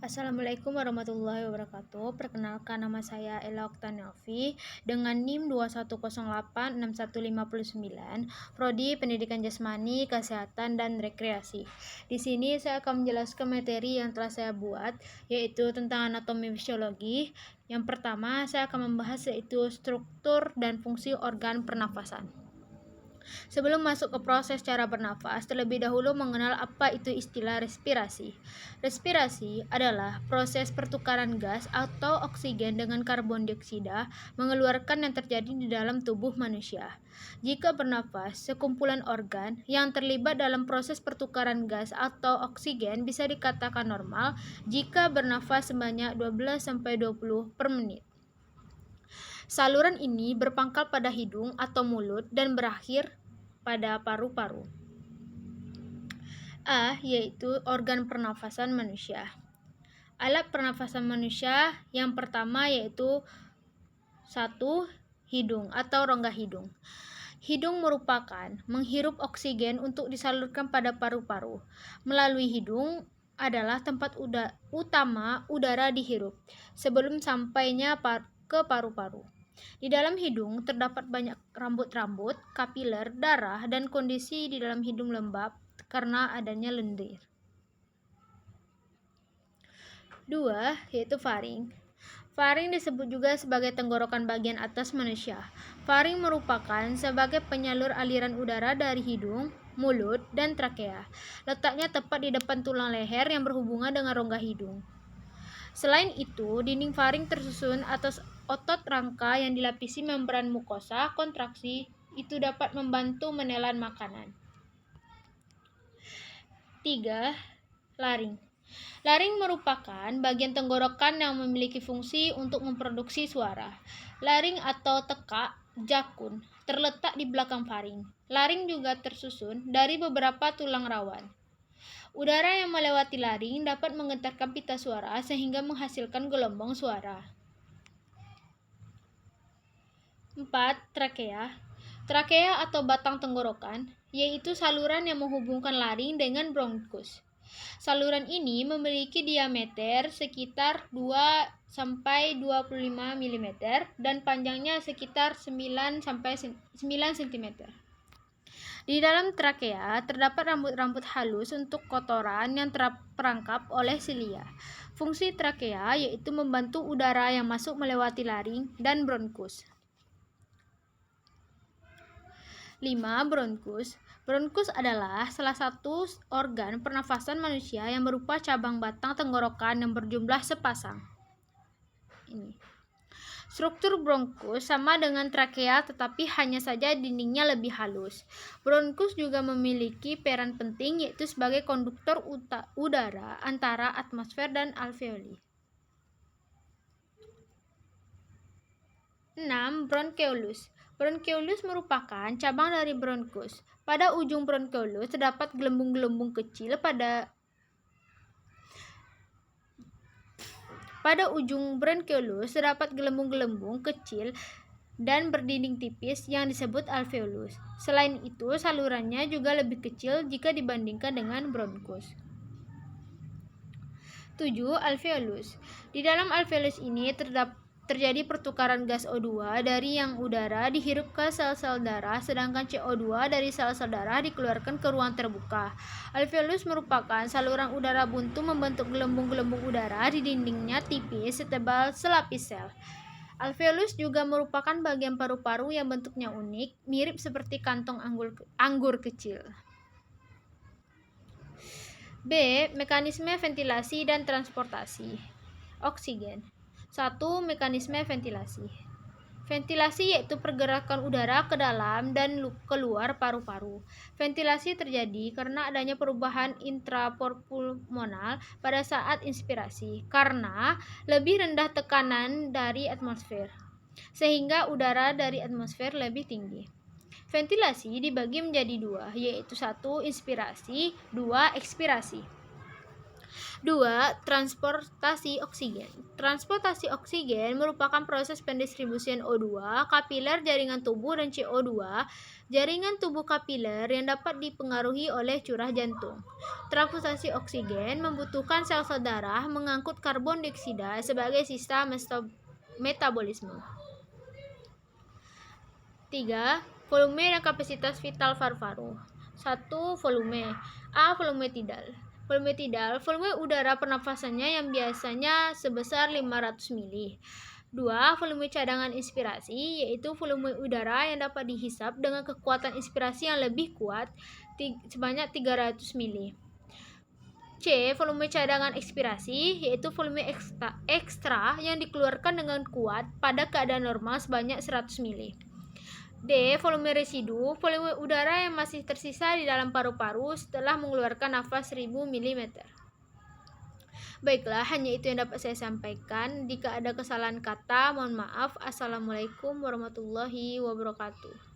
Assalamualaikum warahmatullahi wabarakatuh. Perkenalkan, nama saya Ella Oktanovi dengan NIM 21086159, Prodi Pendidikan Jasmani, Kesehatan dan Rekreasi. Di sini saya akan menjelaskan materi yang telah saya buat, yaitu tentang anatomi fisiologi. Yang pertama, saya akan membahas yaitu struktur dan fungsi organ pernafasan. Sebelum masuk ke proses cara bernafas, terlebih dahulu mengenal apa itu istilah respirasi. Respirasi adalah proses pertukaran gas atau oksigen dengan karbon dioksida mengeluarkan yang terjadi di dalam tubuh manusia. Jika bernafas, sekumpulan organ yang terlibat dalam proses pertukaran gas atau oksigen bisa dikatakan normal jika bernafas sebanyak 12-20 per menit. Saluran ini berpangkal pada hidung atau mulut dan berakhir pada paru-paru. A, yaitu organ pernafasan manusia. Alat pernafasan manusia yang pertama yaitu 1. Hidung atau rongga hidung. Hidung merupakan menghirup oksigen untuk disalurkan pada paru-paru. Melalui hidung adalah tempat utama udara dihirup sebelum sampainya ke paru-paru. Di dalam hidung terdapat banyak rambut-rambut, kapiler, darah, dan kondisi di dalam hidung lembab karena adanya lendir. 2. Yaitu faring. Faring disebut juga sebagai tenggorokan bagian atas manusia. Faring merupakan sebagai penyalur aliran udara dari hidung, mulut, dan trakea. Letaknya tepat di depan tulang leher yang berhubungan dengan rongga hidung. Selain itu, dinding faring tersusun atas otot rangka yang dilapisi membran mukosa. Kontraksi itu dapat membantu menelan makanan. 3. Laring. Laring merupakan bagian tenggorokan yang memiliki fungsi untuk memproduksi suara. Laring atau tekak jakun terletak di belakang faring. Laring juga tersusun dari beberapa tulang rawan. Udara yang melewati laring dapat menggetarkan pita suara sehingga menghasilkan gelombang suara. 4. Trakea. Trakea atau batang tenggorokan, yaitu saluran yang menghubungkan laring dengan bronkus. Saluran ini memiliki diameter sekitar 2-25 mm dan panjangnya sekitar 9-9 cm. Di dalam trakea terdapat rambut-rambut halus untuk kotoran yang terperangkap oleh silia. Fungsi trakea yaitu membantu udara yang masuk melewati laring dan bronkus. 5. Bronkus. Bronkus adalah salah satu organ pernafasan manusia yang berupa cabang batang tenggorokan yang berjumlah sepasang. Ini. Struktur bronkus sama dengan trakea tetapi hanya saja dindingnya lebih halus. Bronkus juga memiliki peran penting yaitu sebagai konduktor udara antara atmosfer dan alveoli. 6. Bronkeolus. Bronkeolus merupakan cabang dari bronkus. Pada ujung bronkeolus terdapat gelembung-gelembung kecil Pada ujung bronkeolus terdapat gelembung-gelembung kecil dan berdinding tipis yang disebut alveolus. Selain itu, salurannya juga lebih kecil jika dibandingkan dengan bronkus. 7. Alveolus. Di dalam alveolus ini terjadi pertukaran gas O2 dari yang udara dihirup ke sel-sel darah, sedangkan CO2 dari sel-sel darah dikeluarkan ke ruang terbuka. Alveolus merupakan saluran udara buntu membentuk gelembung-gelembung udara di dindingnya tipis setebal selapis sel. Alveolus juga merupakan bagian paru-paru yang bentuknya unik, mirip seperti kantong anggur kecil. B. Mekanisme ventilasi dan transportasi oksigen. 1. Mekanisme ventilasi. Ventilasi yaitu pergerakan udara ke dalam dan keluar paru-paru. Ventilasi terjadi karena adanya perubahan intrapulmonal pada saat inspirasi karena lebih rendah tekanan dari atmosfer, sehingga udara dari atmosfer lebih tinggi. Ventilasi dibagi menjadi dua, yaitu 1. Inspirasi, 2. Ekspirasi. 2. Transportasi oksigen. Transportasi oksigen merupakan proses pendistribusian O2 kapiler jaringan tubuh dan CO2 jaringan tubuh kapiler yang dapat dipengaruhi oleh curah jantung. Transportasi oksigen membutuhkan sel-sel darah mengangkut karbon dioksida sebagai sisa metabolisme. 3. Volume dan kapasitas vital paru-paru. 1. Volume. A. Volume tidal. Volume tidal, volume udara pernafasannya yang biasanya sebesar 500 ml. 2. Volume cadangan inspirasi, yaitu volume udara yang dapat dihisap dengan kekuatan inspirasi yang lebih kuat sebanyak 300 ml. C. Volume cadangan ekspirasi, yaitu volume ekstra yang dikeluarkan dengan kuat pada keadaan normal sebanyak 100 ml. D. Volume residu, volume udara yang masih tersisa di dalam paru-paru setelah mengeluarkan nafas 1000 mm. Baiklah, hanya itu yang dapat saya sampaikan. Jika ada kesalahan kata, mohon maaf. Assalamualaikum warahmatullahi wabarakatuh.